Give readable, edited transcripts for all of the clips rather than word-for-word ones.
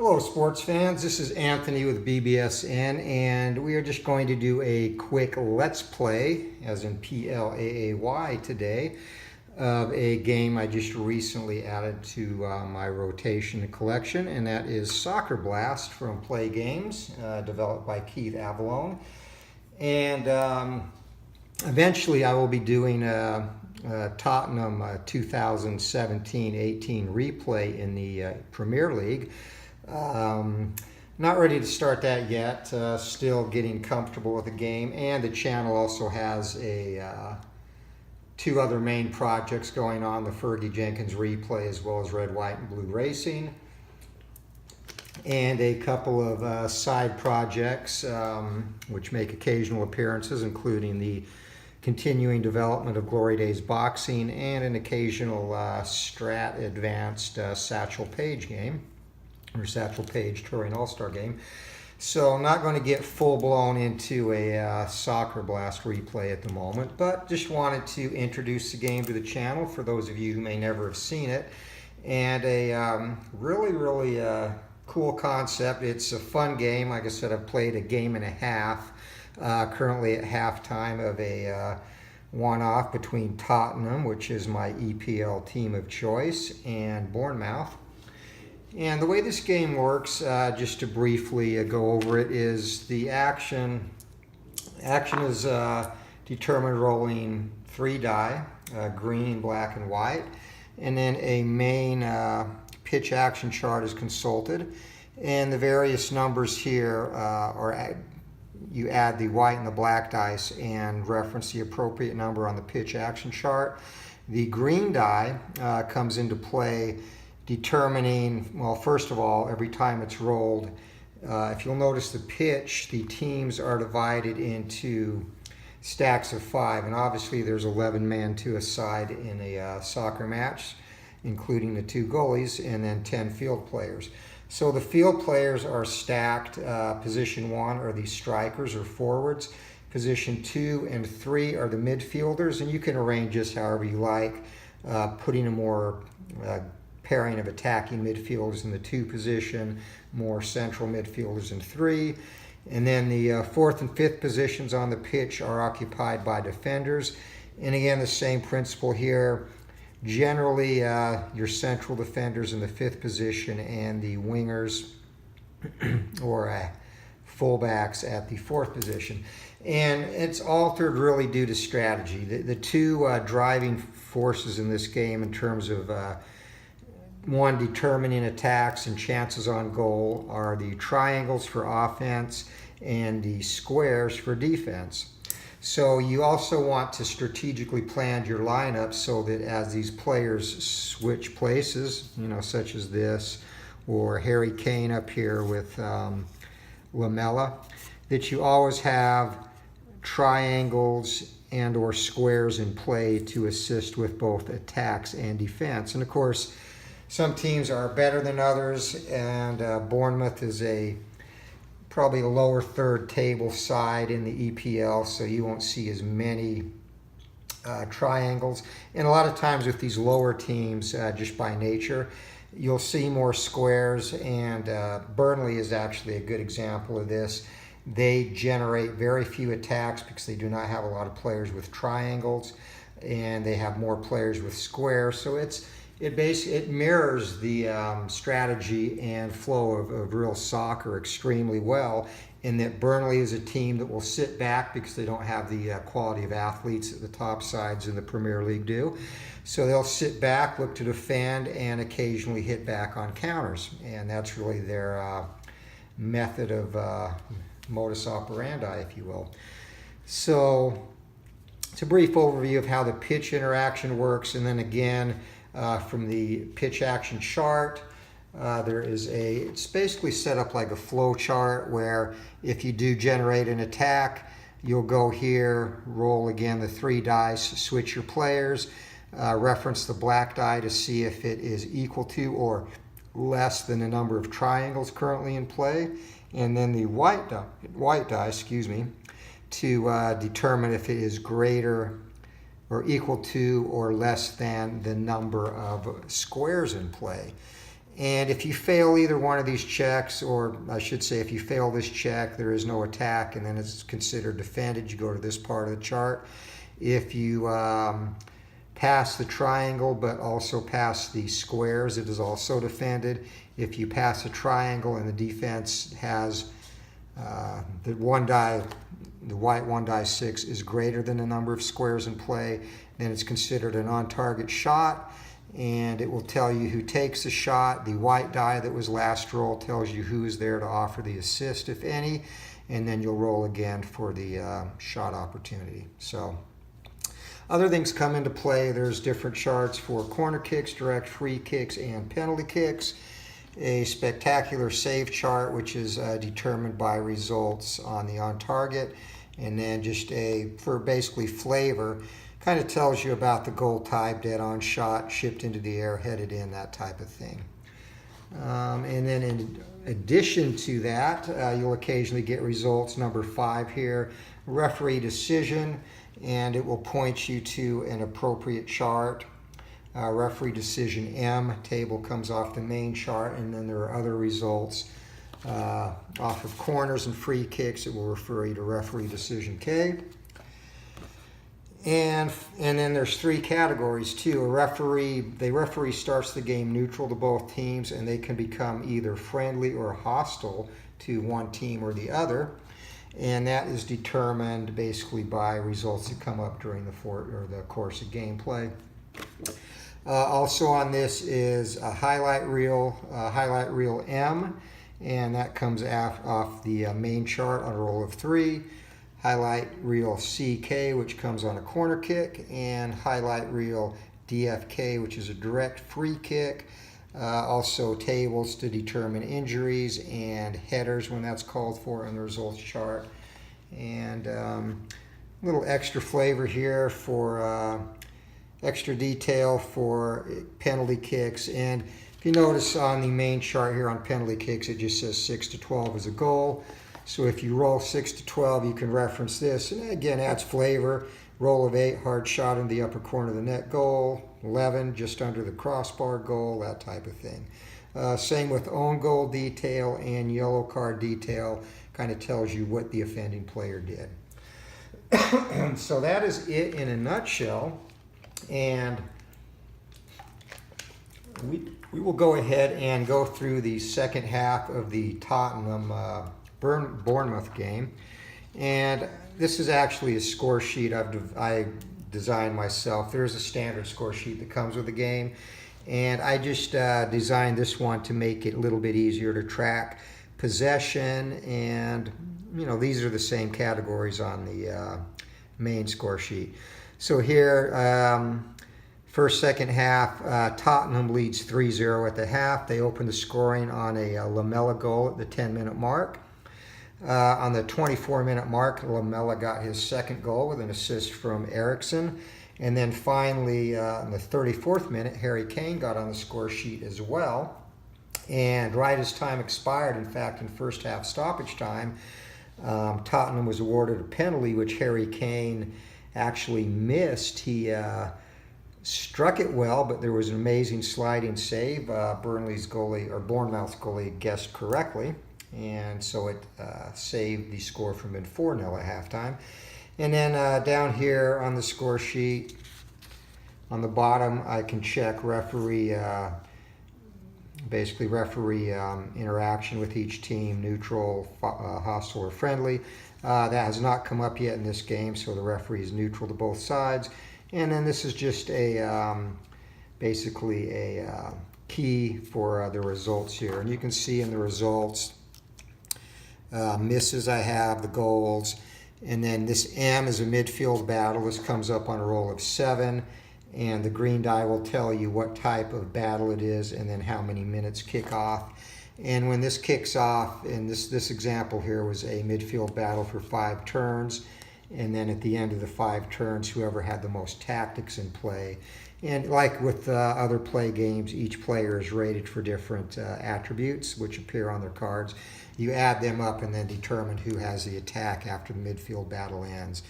Hello sports fans, this is Anthony with BBSN, and we are just going to do a quick Let's Play, as in Plaay today, of a game I just recently added to my rotation collection, and that is Soccer Blast from Plaay Games, developed by Keith Avalone. And eventually I will be doing a Tottenham 2017-18 replay in the Premier League. Not ready to start that yet, still getting comfortable with the game, and the channel also has two other main projects going on, the Fergie Jenkins replay as well as Red, White, and Blue Racing, and a couple of side projects which make occasional appearances, including the continuing development of Glory Days Boxing and an occasional Strat Advanced Satchel Paige game, or Satchel Paige Touring All-Star game. So I'm not going to get full-blown into a Soccer Blast replay at the moment, but just wanted to introduce the game to the channel for those of you who may never have seen it. And a really cool concept. It's a fun game. Like I said, I've played a game and a half, currently at halftime of a one-off between Tottenham, which is my EPL team of choice, and Bournemouth. And the way this game works, just to briefly go over it, is the action is determined rolling 3 die, green, black, and white, and then a main pitch action chart is consulted, and the various numbers here are you add the white and the black dice and reference the appropriate number on the pitch action chart. The green die comes into play determining, well, first of all, every time it's rolled, if you'll notice the pitch, the teams are divided into stacks of 5, and obviously there's 11 men to a side in a soccer match, including the 2 goalies, and then 10 field players. So the field players are stacked. Position 1 are the strikers or forwards. Position 2 and 3 are the midfielders, and you can arrange this however you like, putting a more pairing of attacking midfielders in the 2 position, more central midfielders in 3. And then the 4th and 5th positions on the pitch are occupied by defenders. And again, the same principle here. Generally, your central defenders in the 5th position and the wingers or fullbacks at the 4th position. And it's altered really due to strategy. The 2 driving forces in this game in terms of one, determining attacks and chances on goal, are the triangles for offense and the squares for defense. So you also want to strategically plan your lineup so that as these players switch places, such as this, or Harry Kane up here with Lamella, that you always have triangles and or squares in play to assist with both attacks and defense. And of course, some teams are better than others, and Bournemouth is probably a lower third table side in the EPL, so you won't see as many triangles. And a lot of times with these lower teams, just by nature, you'll see more squares, and Burnley is actually a good example of this. They generate very few attacks because they do not have a lot of players with triangles, and they have more players with squares. So it mirrors the strategy and flow of real soccer extremely well, in that Burnley is a team that will sit back because they don't have the quality of athletes that the top sides in the Premier League do. So they'll sit back, look to defend, and occasionally hit back on counters. And that's really their method of modus operandi, if you will. So it's a brief overview of how the pitch interaction works, and then again, from the pitch action chart, it's basically set up like a flow chart where if you do generate an attack, you'll go here, roll again the 3 dice, switch your players, reference the black die to see if it is equal to or less than the number of triangles currently in play, and then the white die, to determine if it is greater or equal to or less than the number of squares in play. And if you fail either one of these checks, or I should say if you fail this check, there is no attack, and then it's considered defended. You go to this part of the chart. If you pass the triangle but also pass the squares, it is also defended. If you pass a triangle and the defense has the white 1 die 6 is greater than the number of squares in play, then it's considered an on-target shot, and it will tell you who takes the shot. The white die that was last roll tells you who is there to offer the assist, if any, and then you'll roll again for the shot opportunity. So other things come into play. There's different charts for corner kicks, direct free kicks, and penalty kicks. A spectacular save chart, which is determined by results on the on target, and then just for basically flavor, kind of tells you about the goal type, dead on shot, shipped into the air, headed in, that type of thing. And then in addition to that, you'll occasionally get results number 5 here, referee decision, and it will point you to an appropriate chart. Referee decision M table comes off the main chart, and then there are other results off of corners and free kicks. It will refer you to referee decision K. And then there's 3 categories too. The referee starts the game neutral to both teams, and they can become either friendly or hostile to one team or the other. And that is determined basically by results that come up during the course of gameplay. Also on this is a highlight reel M, and that comes off the main chart on a roll of 3. Highlight reel CK, which comes on a corner kick, and highlight reel DFK, which is a direct free kick. Also tables to determine injuries and headers when that's called for in the results chart. And a little extra flavor here for extra detail for penalty kicks. And if you notice on the main chart here on penalty kicks, it just says 6 to 12 is a goal. So if you roll 6 to 12, you can reference this, and again adds flavor. Roll of 8, hard shot in the upper corner of the net, goal. 11, just under the crossbar, goal, that type of thing. Same with own goal detail and yellow card detail, kind of tells you what the offending player did. So that is it in a nutshell. And we will go ahead and go through the second half of the Tottenham Bournemouth game. And this is actually a score sheet I designed myself. There's a standard score sheet that comes with the game, and I just designed this one to make it a little bit easier to track possession. And these are the same categories on the main score sheet. So here, second half, Tottenham leads 3-0 at the half. They open the scoring on a Lamela goal at the 10-minute mark. On the 24-minute mark, Lamela got his second goal with an assist from Eriksson. And then finally, in the 34th minute, Harry Kane got on the score sheet as well. And right as time expired, in fact, in first half stoppage time, Tottenham was awarded a penalty, which Harry Kane actually missed. He struck it well, but there was an amazing sliding save. Bournemouth's goalie guessed correctly, and so it saved the score from being 4-0 at halftime. And then down here on the score sheet, on the bottom, I can check referee interaction with each team, neutral, hostile, or friendly. That has not come up yet in this game, so the referee is neutral to both sides. And then this is just basically a key for the results here. And you can see in the results, misses I have, the goals. And then this M is a midfield battle. This comes up on a roll of 7. And the green die will tell you what type of battle it is and then how many minutes kick off. And when this kicks off, and this example here was a midfield battle for 5 turns. And then at the end of the 5 turns, whoever had the most tactics in play. And like with other play games, each player is rated for different attributes which appear on their cards. You add them up and then determine who has the attack after the midfield battle ends.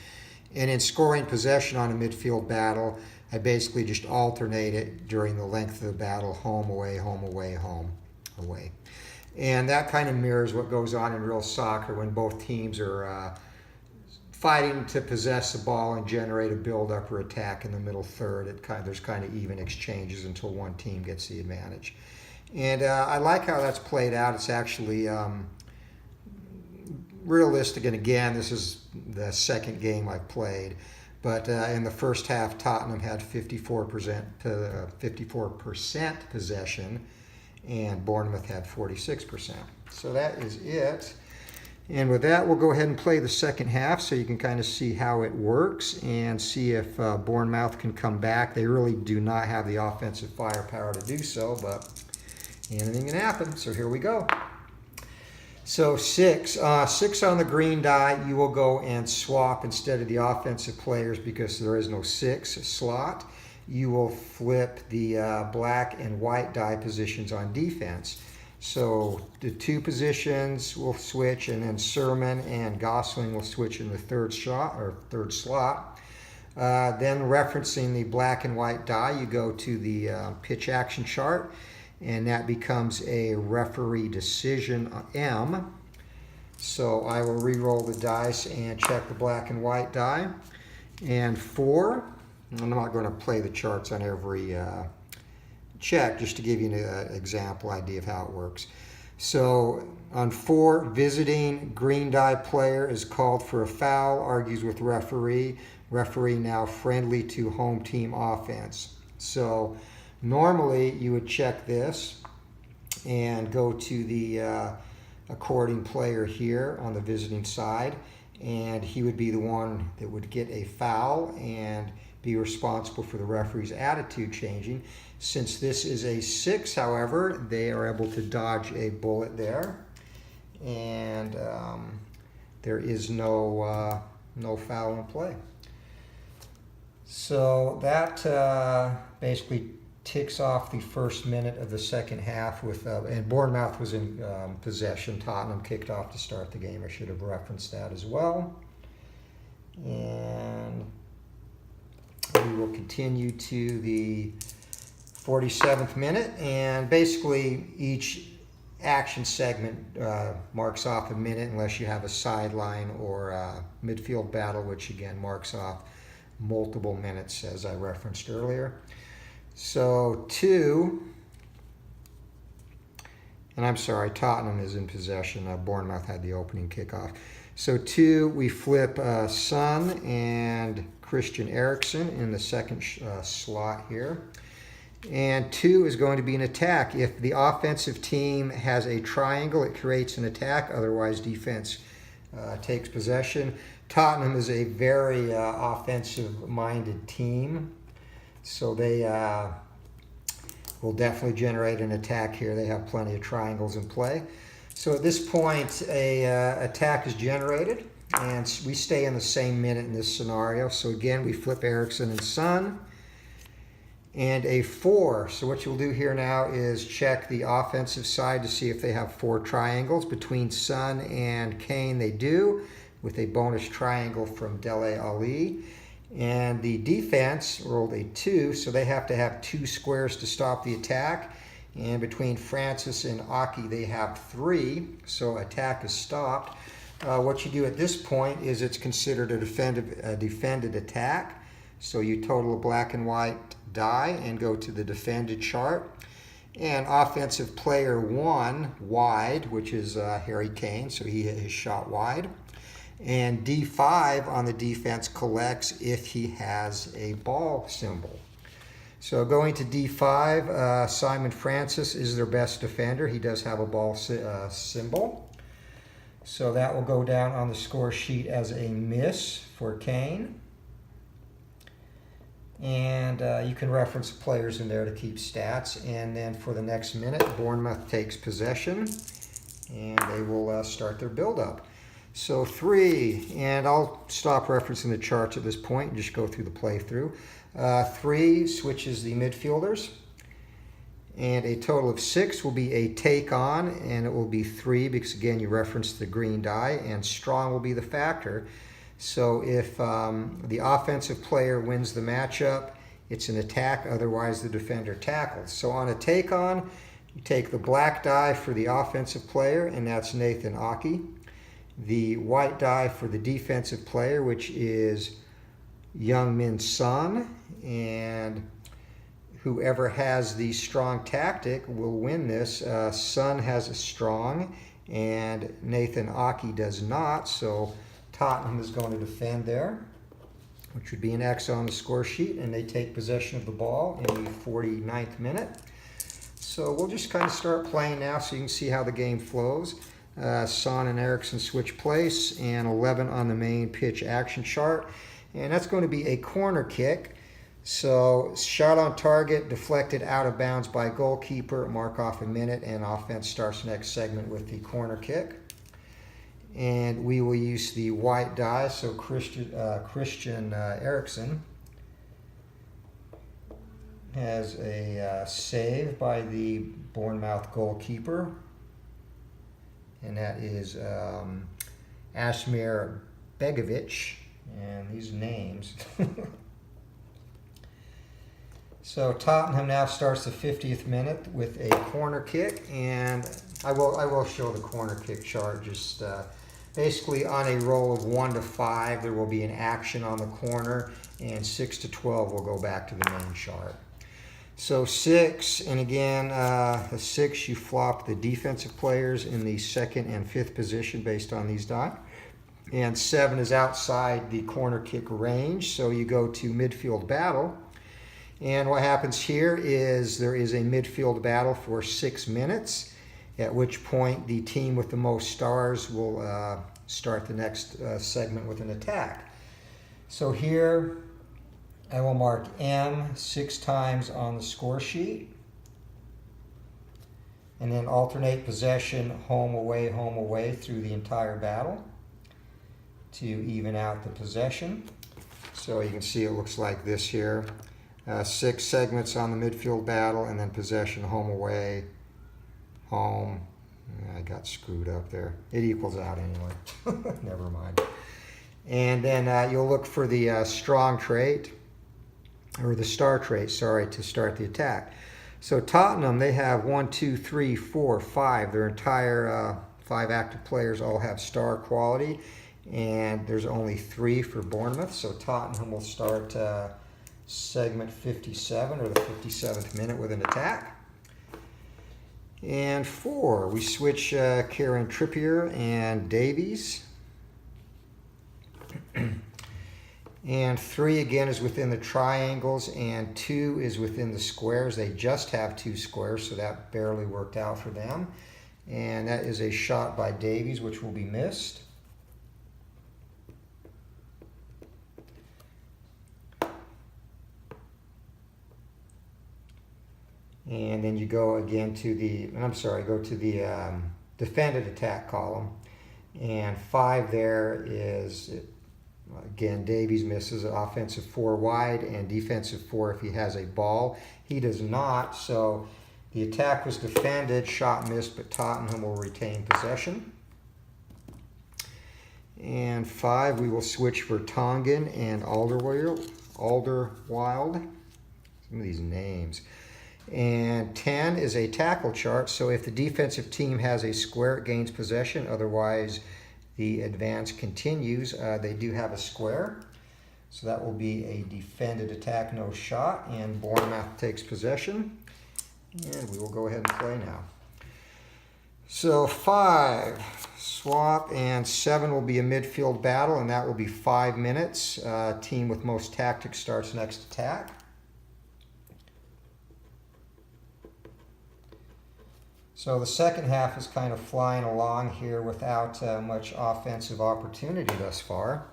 And in scoring possession on a midfield battle, I basically just alternate it during the length of the battle, home, away, home, away, home, away. And that kind of mirrors what goes on in real soccer when both teams are fighting to possess the ball and generate a build-up or attack in the middle third. There's kind of even exchanges until one team gets the advantage. And I like how that's played out. It's actually realistic. And again, this is the second game I've played. But in the first half, Tottenham had 54% possession, and Bournemouth had 46%. So that is it. And with that, we'll go ahead and play the second half so you can kind of see how it works and see if Bournemouth can come back. They really do not have the offensive firepower to do so, but anything can happen. So here we go. So 6 on the green die, you will go and swap instead of the offensive players because there is no 6 slot. You will flip the black and white die positions on defense. So the 2 positions will switch, and then Sermon and Gosling will switch in the third slot. Then referencing the black and white die, you go to the pitch action chart, and that becomes a referee decision M. So I will re-roll the dice and check the black and white die. And 4, I'm not going to play the charts on every check, just to give you an example idea of how it works. So on 4, visiting green die player is called for a foul, argues with referee. Referee now friendly to home team offense. So normally you would check this and go to the according player here on the visiting side, and he would be the one that would get a foul and be responsible for the referee's attitude changing. Since this is a 6, however, they are able to dodge a bullet there, and there is no foul in play. So that basically ticks off the first minute of the second half with, and Bournemouth was in possession. Tottenham kicked off to start the game. I should have referenced that as well. And we will continue to the 47th minute, and basically each action segment marks off a minute unless you have a sideline or a midfield battle, which again marks off multiple minutes as I referenced earlier. So 2, and I'm sorry, Tottenham is in possession. Bournemouth had the opening kickoff. So 2, we flip Son and Christian Eriksen in the second slot here. And 2 is going to be an attack. If the offensive team has a triangle, it creates an attack. Otherwise, defense takes possession. Tottenham is a very offensive-minded team, so they will definitely generate an attack here. They have plenty of triangles in play. So at this point, a attack is generated, and we stay in the same minute in this scenario. So again, we flip Eriksen and Son, and a 4. So what you'll do here now is check the offensive side to see if they have 4 triangles. Between Son and Kane, they do, with a bonus triangle from Dele Alli. And the defense rolled a 2, so they have to have 2 squares to stop the attack. And between Francis and Aki, they have 3, so attack is stopped. What you do at this point is it's considered a defended attack. So you total a black and white die and go to the defended chart. And offensive player 1, wide, which is Harry Kane, so he hit his shot wide. And D5 on the defense collects if he has a ball symbol. So going to D5, Simon Francis is their best defender. He does have a ball symbol. So that will go down on the score sheet as a miss for Kane. And you can reference players in there to keep stats. And then for the next minute, Bournemouth takes possession, and they will start their build-up. So 3, and I'll stop referencing the charts at this point and just go through the playthrough. 3 switches the midfielders, and a total of 6 will be a take on, and it will be 3 because again you referenced the green die, and strong will be the factor. So if the offensive player wins the matchup, it's an attack, otherwise the defender tackles. So on a take-on, you take the black die for the offensive player, and that's Nathan Aki. The white die for the defensive player, which is Young Min Sun, and whoever has the strong tactic will win this. Sun has a strong, and Nathan Aki does not, so Tottenham is going to defend there, which would be an X on the score sheet, and they take possession of the ball in the 49th minute. So we'll just kind of start playing now so you can see how the game flows. Son and Eriksson switch place, and 11 on the main pitch action chart. And that's going to be a corner kick. So shot on target, deflected out of bounds by goalkeeper, mark off a minute, and offense starts next segment with the corner kick. And we will use the white die, so Christian Eriksson has a save by the Bournemouth goalkeeper, and that is Asmir Begovic, and these names. So Tottenham now starts the 50th minute with a corner kick, and I will show the corner kick chart. Just basically on a roll of 1 to 5, there will be an action on the corner, and 6 to 12 will go back to the main chart. So 6, and again, a 6, you flop the defensive players in the 2nd and 5th position based on these die. And 7 is outside the corner kick range, so you go to midfield battle. And what happens here is there is a midfield battle for 6 minutes, at which point the team with the most stars will start the next segment with an attack. So here I will mark M 6 times on the score sheet, and then alternate possession home away through the entire battle to even out the possession. So you can see it looks like this here. 6 segments on the midfield battle, and then possession home away, home. I got screwed up there. It equals out anyway. Never mind. And then you'll look for the strong trait, or the star trait, sorry, to start the attack. So Tottenham, they have 1, 2, 3, 4, 5. Their entire 5 active players all have star quality, and there's only 3 for Bournemouth. So Tottenham will start segment 57, or the 57th minute, with an attack. And 4, we switch Kieran Trippier and Davies. And 3 again is within the triangles, and 2 is within the squares. They just have 2 squares, so that barely worked out for them. And that is a shot by Davies, which will be missed. And then you go again to the, defended attack column. And 5 there is, again, Davies misses an offensive 4 wide and defensive 4 if he has a ball. He does not, so the attack was defended, shot missed, but Tottenham will retain possession. And 5, we will switch for Tongan and Alderweireld. Some of these names. And 10 is a tackle chart, so if the defensive team has a square, it gains possession. Otherwise, the advance continues. They do have a square, so that will be a defended attack, no shot, and Bournemouth takes possession. And we will go ahead and play now. So 5, swap, and 7 will be a midfield battle, and that will be 5 minutes. Team with most tactics starts next attack. So the second half is kind of flying along here without much offensive opportunity thus far.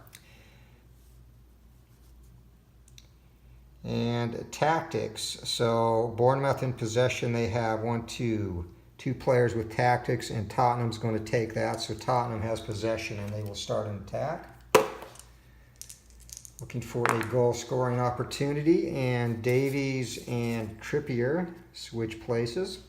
And tactics. So Bournemouth in possession, they have 2 players with tactics, and Tottenham's going to take that. So Tottenham has possession, and they will start an attack. Looking for a goal scoring opportunity, and Davies and Trippier switch places.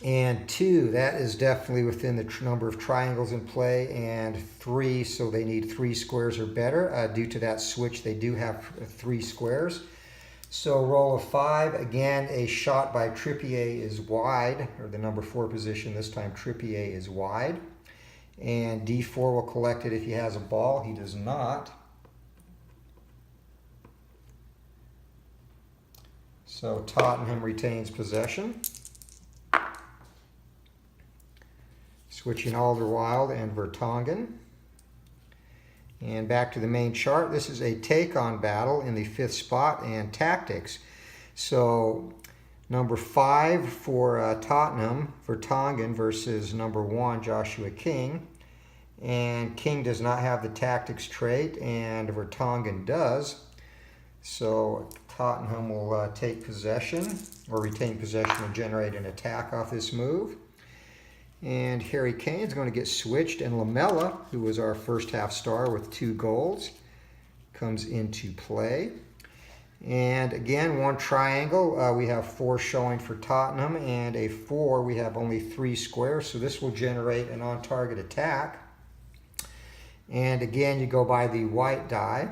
And 2, that is definitely within the number of triangles in play, and 3, so they need 3 squares or better. Due to that switch, they do have 3 squares. So roll of 5, again, a shot by Trippier is wide, or the number 4 position this time, Trippier is wide. And D4 will collect it if he has a ball. He does not. So Tottenham retains possession. Switching Alderweireld and Vertonghen. And back to the main chart. This is a take-on battle in the 5th spot and tactics. So number 5 for Tottenham, Vertonghen versus number 1, Joshua King. And King does not have the tactics trait, and Vertonghen does. So Tottenham will take possession, or retain possession, and generate an attack off this move. And Harry Kane's going to get switched, and Lamela, who was our first half star with 2 goals, comes into play. And again, 1 triangle. We have 4 showing for Tottenham, and a 4. We have only 3 squares, so this will generate an on-target attack. And again, you go by the white die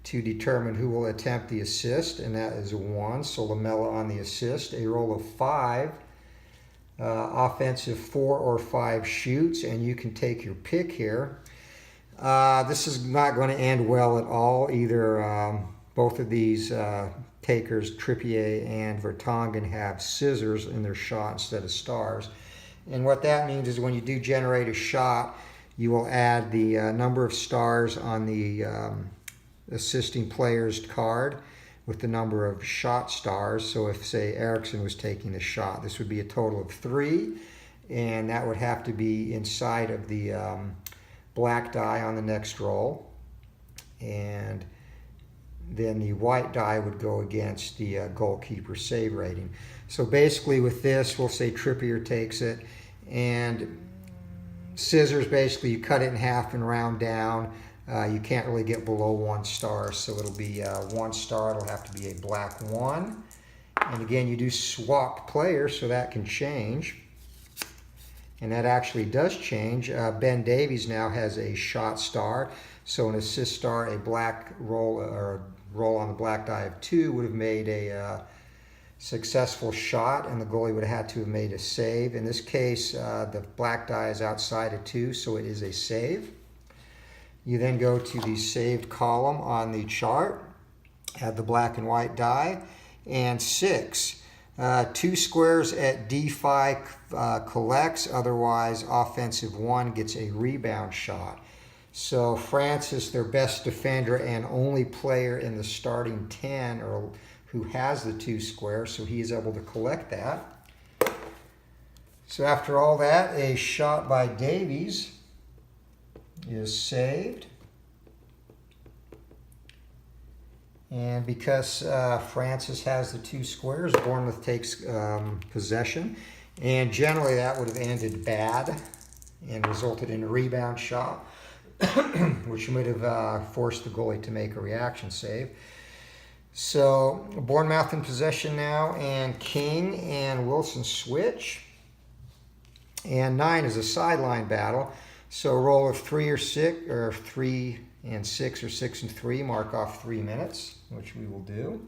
to determine who will attempt the assist, and that is a 1. So Lamela on the assist. A roll of 5. Offensive 4 or 5 shoots, and you can take your pick here. This is not going to end well at all. Either both of these takers, Trippier and Vertonghen, have scissors in their shot instead of stars. And what that means is when you do generate a shot, you will add the number of stars on the assisting player's card with the number of shot stars. So if, say, Eriksson was taking the shot, this would be a total of 3, and that would have to be inside of the black die on the next roll. And then the white die would go against the goalkeeper save rating. So basically with this, we'll say Trippier takes it, and scissors, basically you cut it in half and round down. You can't really get below 1 star, so it'll be 1 star. It'll have to be a black 1. And again, you do swap players, so that can change. And that actually does change. Ben Davies now has a shot star, so an assist star, a black roll, or a roll on the black die of 2 would have made a successful shot, and the goalie would have had to have made a save. In this case, the black die is outside of 2, so it is a save. You then go to the saved column on the chart, add the black and white die, and 6. 2 squares at D5 collects, otherwise offensive 1 gets a rebound shot. So Francis, their best defender and only player in the starting 10, or who has the 2 squares, so he is able to collect that. So after all that, a shot by Davies is saved. And because Francis has the 2 squares, Bournemouth takes possession. And generally that would have ended bad and resulted in a rebound shot, which would have forced the goalie to make a reaction save. So Bournemouth in possession now, and King and Wilson switch. And 9 is a sideline battle. So a roll of 3 or 6, or 3 and 6, or 6 and 3, mark off 3 minutes, which we will do.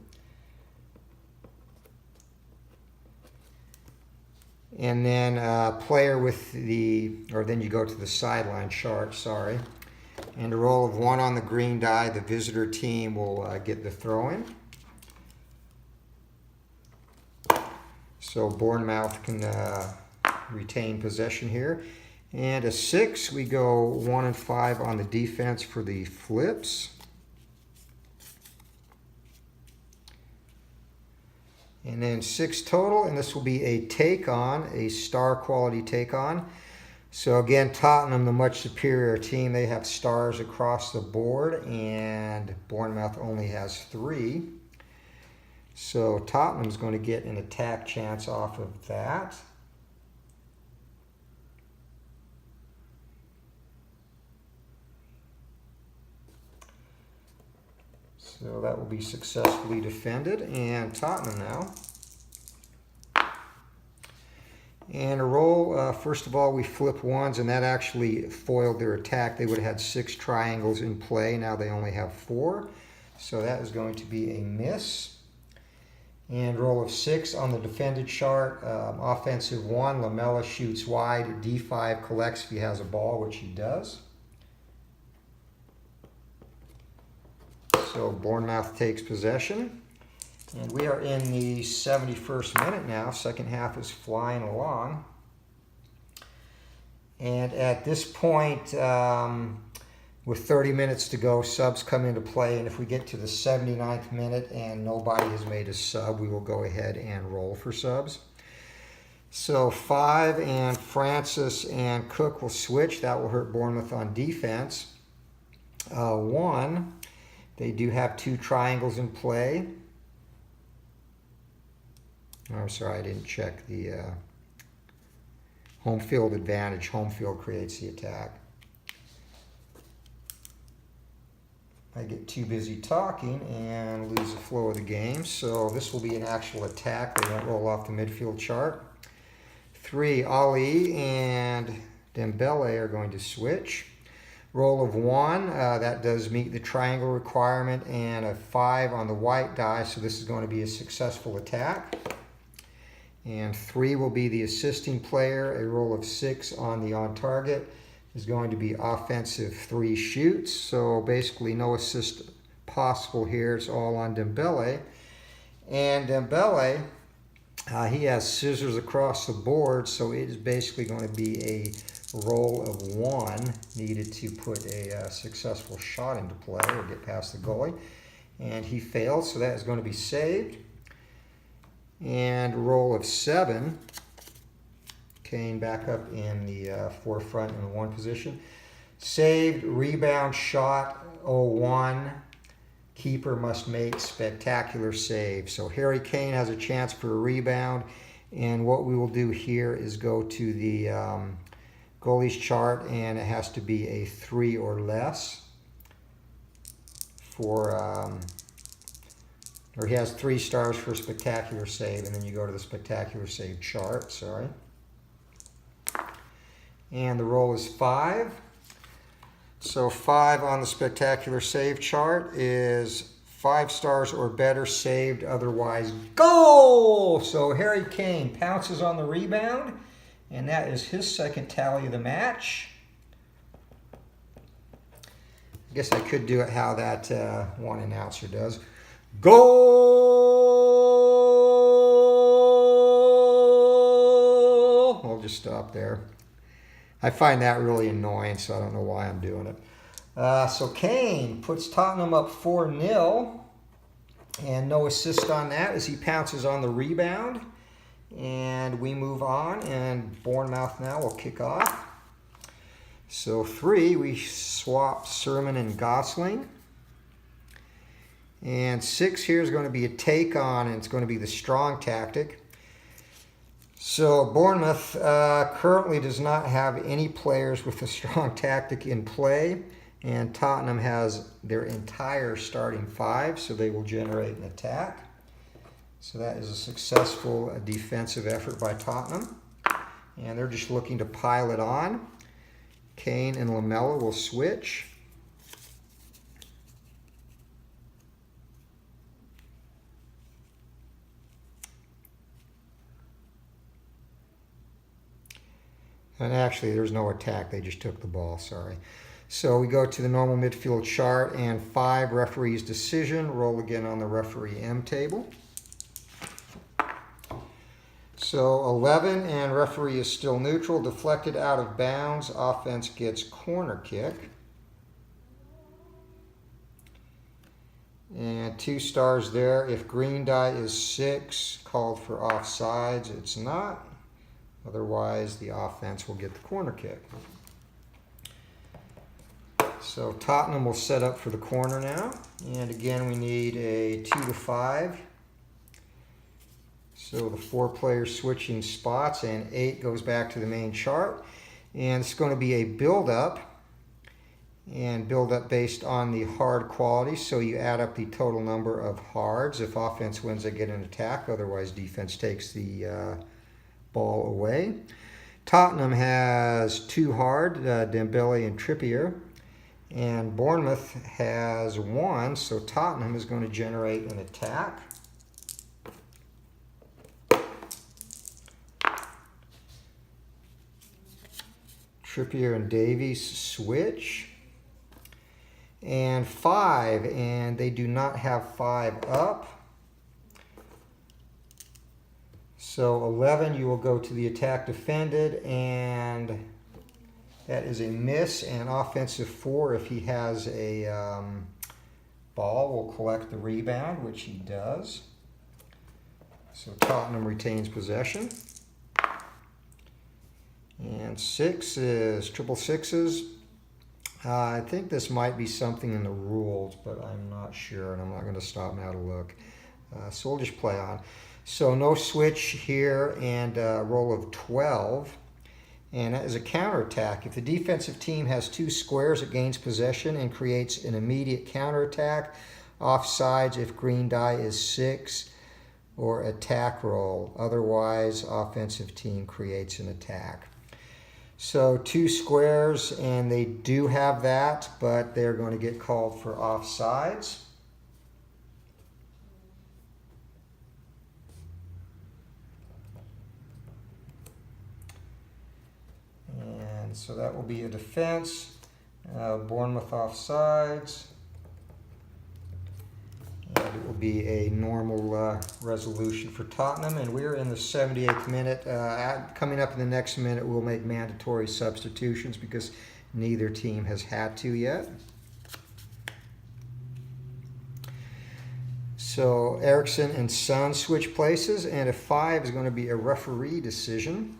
And then player with the, or then you go to the sideline chart, sorry. And a roll of 1 on the green die, the visitor team will get the throw-in. So Bournemouth can retain possession here. And a 6, we go 1 and 5 on the defense for the flips. And then 6 total, and this will be a take-on, a star quality take-on. So again, Tottenham, the much superior team, they have stars across the board, and Bournemouth only has 3. So Tottenham's going to get an attack chance off of that. So that will be successfully defended, and Tottenham now. And a roll, first of all, we flip ones, and that actually foiled their attack. They would have had 6 triangles in play. Now they only have 4. So that is going to be a miss. And roll of 6 on the defended chart. Offensive 1, Lamella shoots wide. D5 collects if he has a ball, which he does. So Bournemouth takes possession. And we are in the 71st minute now. Second half is flying along. And at this point, with 30 minutes to go, subs come into play. And if we get to the 79th minute and nobody has made a sub, we will go ahead and roll for subs. So 5 and Francis and Cook will switch. That will hurt Bournemouth on defense. 1, they do have 2 triangles in play. I'm sorry, I didn't check the home field advantage. Home field creates the attack. I get too busy talking and lose the flow of the game. So this will be an actual attack. They won't roll off the midfield chart. 3, Ali and Dembele are going to switch. Roll of 1, that does meet the triangle requirement, and a 5 on the white die. So this is going to be a successful attack. And 3 will be the assisting player. A roll of 6 on the on target is going to be offensive 3 shoots. So basically no assist possible here. It's all on Dembele. And Dembele, he has scissors across the board. So it is basically going to be a roll of 1 needed to put a successful shot into play or get past the goalie. And he fails, so that is going to be saved. And roll of 7. Kane back up in the forefront in the 1 position. Saved, rebound, shot, 0-1. Keeper must make spectacular save. So Harry Kane has a chance for a rebound. And what we will do here is go to the goalie's chart, and it has to be a 3 or less for... or he has 3 stars for a spectacular save, and then you go to the spectacular save chart, sorry. And the roll is 5. So 5 on the spectacular save chart is 5 stars or better, saved, otherwise goal! So Harry Kane pounces on the rebound, and that is his second tally of the match. I guess I could do it how that one announcer does. Goal! We'll just stop there. I find that really annoying, so I don't know why I'm doing it. So Kane puts Tottenham up 4-0, and no assist on that as he pounces on the rebound. And we move on, and Bournemouth now will kick off. So 3, we swap Sermon and Gosling. And 6 here is going to be a take on, and it's going to be the strong tactic. So Bournemouth currently does not have any players with a strong tactic in play, and Tottenham has their entire starting 5, so they will generate an attack. So that is a successful defensive effort by Tottenham, and they're just looking to pile it on. Kane and Lamella will switch. And actually, there's no attack. They just took the ball, sorry. So we go to the normal midfield chart, and 5, referee's decision. Roll again on the referee M table. So 11, and referee is still neutral. Deflected out of bounds. Offense gets corner kick. And 2 stars there. If green die is 6, called for offsides. It's not. Otherwise, the offense will get the corner kick. So Tottenham will set up for the corner now. And again, we need a 2-5. So the 4 players switching spots, and 8 goes back to the main chart. And it's going to be a build-up. And build-up based on the hard quality. So you add up the total number of hards. If offense wins, they get an attack. Otherwise, defense takes the ball away. Tottenham has 2 hard, Dembele and Trippier. And Bournemouth has 1, so Tottenham is going to generate an attack. Trippier and Davies switch. And 5, and they do not have 5 up. So 11, you will go to the attack defended, and that is a miss. And offensive 4, if he has a ball, will collect the rebound, which he does. So Tottenham retains possession. And 6 is triple sixes. I think this might be something in the rules, but I'm not sure, and I'm not going to stop now to look. So we'll just play on. So no switch here, and a roll of 12. And that is a counterattack. If the defensive team has 2 squares, it gains possession and creates an immediate counterattack. Offsides if green die is 6, or attack roll. Otherwise, offensive team creates an attack. So 2 squares, and they do have that, but they're going to get called for offsides. And so that will be a defense. Bournemouth offsides. And it will be a normal resolution for Tottenham. And we're in the 78th minute. Coming up in the next minute, we'll make mandatory substitutions because neither team has had to yet. So Eriksson and Son switch places, and a 5 is going to be a referee decision.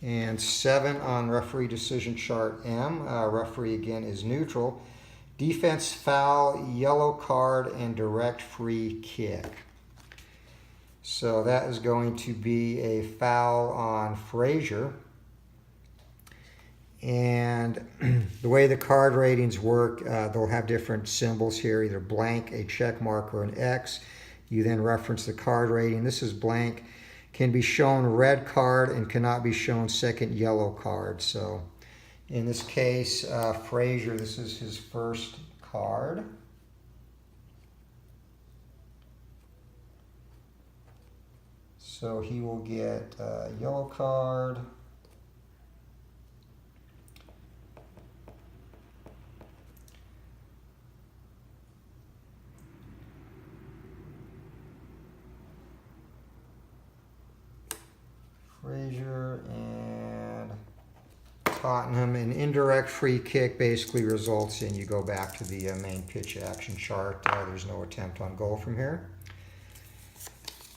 And 7 on referee decision chart M. Referee again is neutral. Defense foul, yellow card, and direct free kick. So that is going to be a foul on Frazier. And the way the card ratings work, they'll have different symbols here, either blank, a check mark, or an X. You then reference the card rating. This is blank. Can be shown red card and cannot be shown second yellow card. So in this case, Frazier, this is his first card. So he will get a yellow card. Frazier and Tottenham. An indirect free kick basically results in you go back to the main pitch action chart. There's no attempt on goal from here.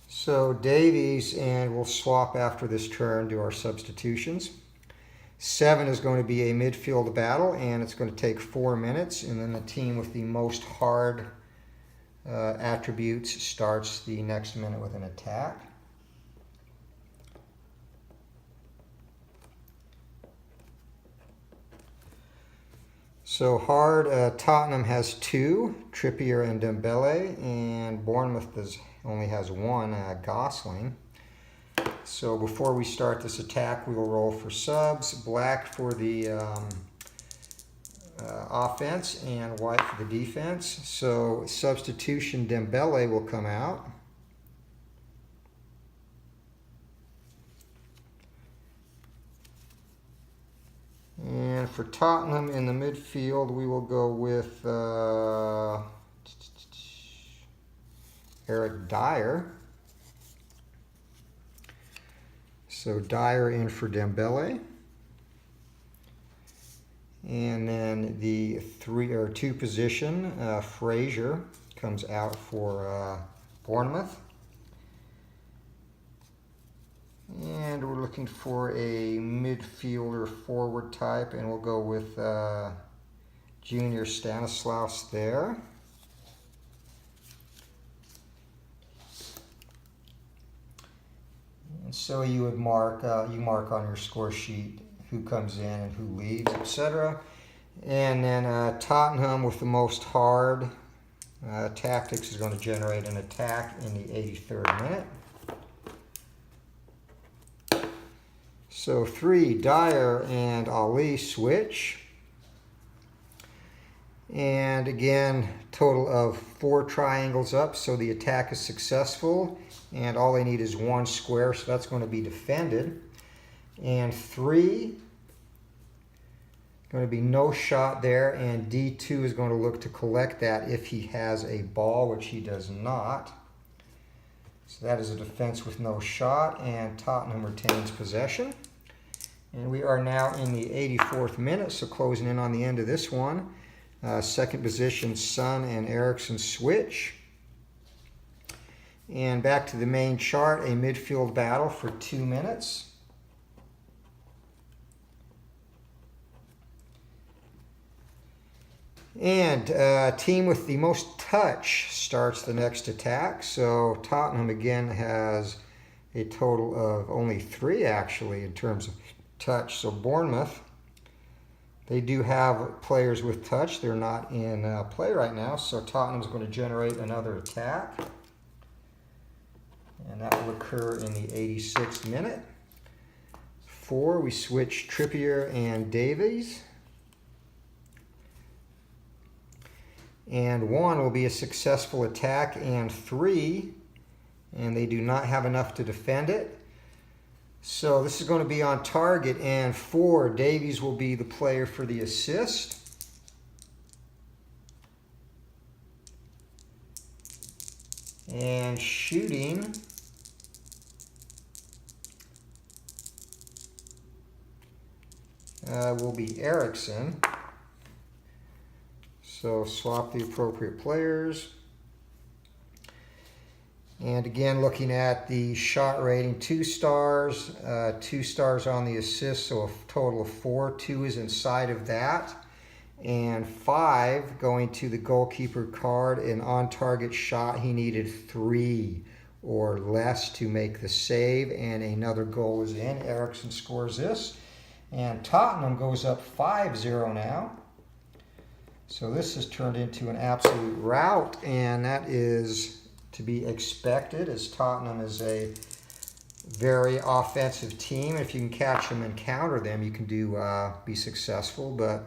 So Davies, and we'll swap after this turn, do our substitutions. 7 is going to be a midfield battle, and it's going to take 4 minutes. And then the team with the most hard attributes starts the next minute with an attack. So hard, Tottenham has 2, Trippier and Dembele, and Bournemouth only has 1, Gosling. So before we start this attack, we will roll for subs. Black for the offense and white for the defense. So substitution, Dembele will come out. And for Tottenham in the midfield, we will go with Eric Dyer. So Dyer in for Dembele. And then the 2 position, Frazier comes out for Bournemouth. And we're looking for a midfielder forward type, and we'll go with Junior Stanislaus there. And so you would mark on your score sheet who comes in and who leaves, etc. And then Tottenham with the most hard Tactics is going to generate an attack in the 83rd minute. So 3, Dyer and Ali switch. And again, total of 4 triangles up, so the attack is successful. And all they need is 1 square, so that's going to be defended. And 3, going to be no shot there, and D2 is going to look to collect that if he has a ball, which he does not. So that is a defense with no shot, and Tottenham retains possession. And we are now in the 84th minute, so closing in on the end of this one. Second position, Son and Eriksson switch. And back to the main chart, a midfield battle for 2 minutes. And team with the most touch starts the next attack. So Tottenham again has a total of only 3 actually in terms of touch. So Bournemouth, they do have players with touch. They're not in play right now. So Tottenham's going to generate another attack. And that will occur in the 86th minute. 4, we switch Trippier and Davies. And 1 will be a successful attack, and 3, and they do not have enough to defend it. So this is going to be on target, and 4, Davies will be the player for the assist. And shooting will be Eriksson. So swap the appropriate players. And again, looking at the shot rating, 2 stars, 2 stars on the assist, so a total of 4. 2 is inside of that. And 5 going to the goalkeeper card. An on-target shot, he needed 3 or less to make the save, and another goal is in. Eriksson scores this. And Tottenham goes up 5-0 now. So this has turned into an absolute rout, and that is to be expected, as Tottenham is a very offensive team. If you can catch them and counter them, you can be successful. But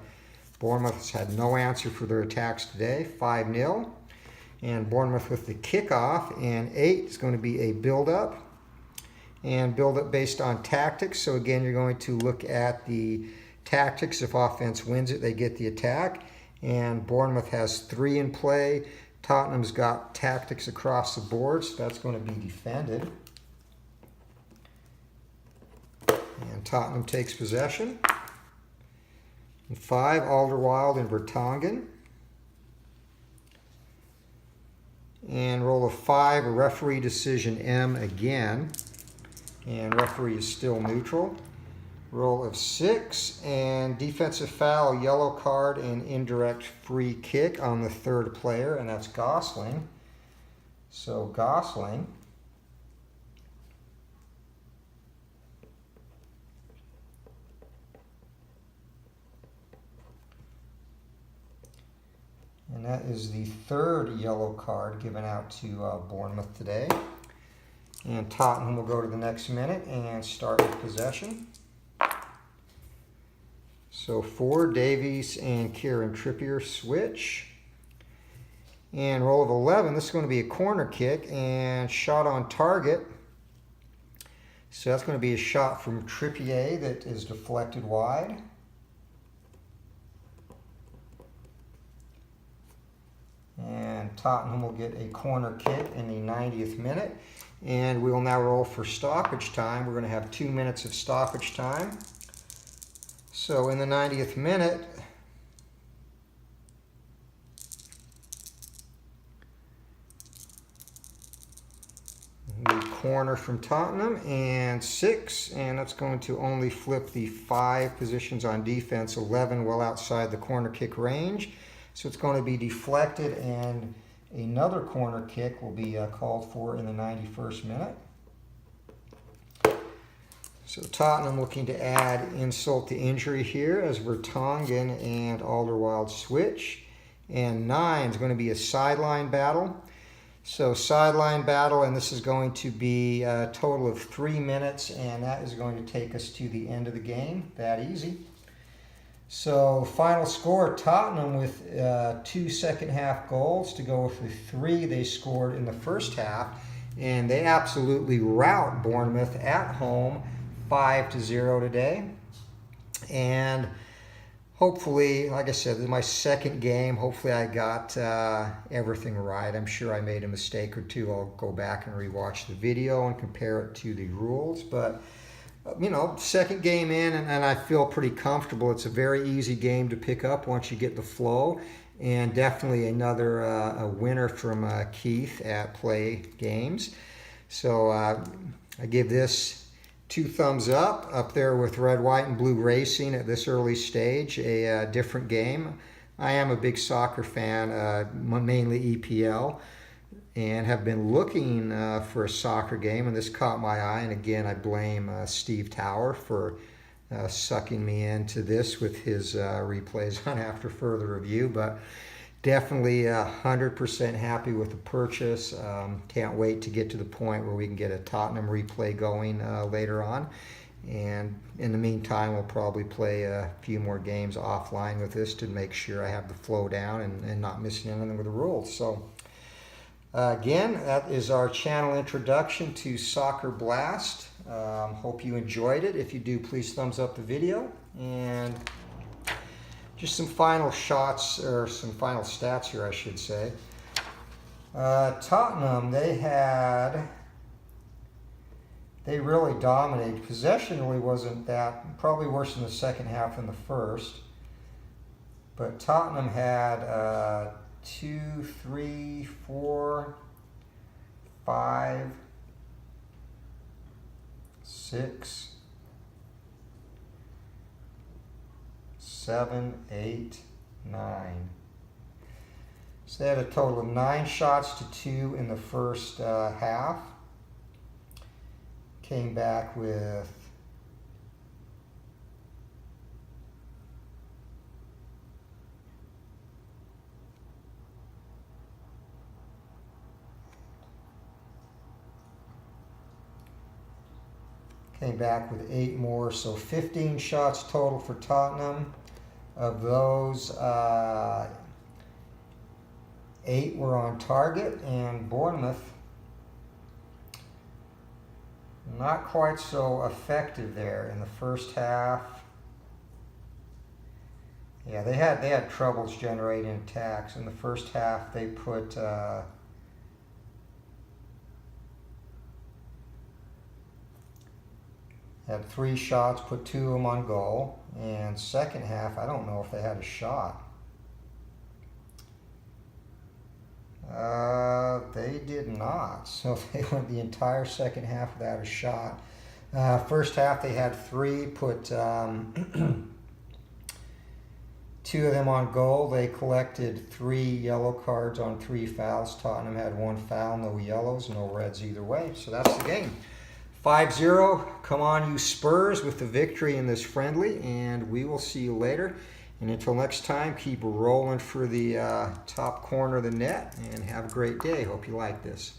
Bournemouth has had no answer for their attacks today, 5-0. And Bournemouth with the kickoff, and 8 is going to be a build-up. And build-up based on tactics. So again, you're going to look at the tactics. If offense wins it, they get the attack. And Bournemouth has 3 in play. Tottenham's got tactics across the board, so that's going to be defended. And Tottenham takes possession. And 5, Alderweireld and Vertonghen. And roll of 5, a referee decision M again. And referee is still neutral. Roll of 6, and defensive foul, yellow card, and indirect free kick on the 3rd player, and that's Gosling. So Gosling and that is the 3rd yellow card given out to Bournemouth today. And Tottenham will go to the next minute and start with possession. So 4, Davies and Kieran Trippier switch. And roll of 11, this is going to be a corner kick and shot on target. So that's going to be a shot from Trippier that is deflected wide. And Tottenham will get a corner kick in the 90th minute. And we will now roll for stoppage time. We're going to have 2 minutes of stoppage time. So in the 90th minute, the corner from Tottenham, and 6, and that's going to only flip the 5 positions on defense, 11 well outside the corner kick range. So it's going to be deflected, and another corner kick will be called for in the 91st minute. So Tottenham looking to add insult to injury here as Vertonghen and Alderweireld switch. And 9 is going to be a sideline battle. So sideline battle, and this is going to be a total of 3 minutes, and that is going to take us to the end of the game. That easy. So final score, Tottenham with 2 second-half goals to go with the 3 they scored in the first half, and they absolutely rout Bournemouth at home 5-0 today. And hopefully, like I said, this is my second game. Hopefully I got everything right. I'm sure I made a mistake or two. I'll go back and rewatch the video and compare it to the rules. But, you know, second game in, and I feel pretty comfortable. It's a very easy game to pick up once you get the flow. And definitely another a winner from Keith at Plaay Games. So I give this 2 thumbs up there with Red, White, and Blue Racing at this early stage, a different game. I am a big soccer fan, mainly EPL, and have been looking for a soccer game, and this caught my eye. And again, I blame Steve Tower for sucking me into this with his replays on After Further Review, but definitely 100% happy with the purchase. Can't wait to get to the point where we can get a Tottenham replay going later on. And in the meantime, we'll probably play a few more games offline with this to make sure I have the flow down and not missing anything with the rules. So again, that is our channel introduction to Soccer Blast. Hope you enjoyed it. If you do, please thumbs up the video. And just some final shots, or some final stats here, I should say. Tottenham, they really dominated. Possession really wasn't that, probably worse in the second half than the first. But Tottenham had 2, 3, 4, 5, 6, 7, 8, 9. So they had a total of 9 shots to 2 in the first half. Came back with Came back with 8 more, so 15 shots total for Tottenham. Of those, 8 were on target, and Bournemouth not quite so effective there in the first half. Yeah, they had troubles generating attacks. In the first half, they put had 3 shots, put 2 of them on goal. And second half, I don't know if they had a shot. They did not. So they went the entire second half without a shot. First half, they had 3, put 2 of them on goal. They collected 3 yellow cards on 3 fouls. Tottenham had 1 foul, no yellows, no reds either way. So that's the game. 5-0, come on you Spurs with the victory in this friendly, and we will see you later. And until next time, keep rolling for the top corner of the net, and have a great day. Hope you like this.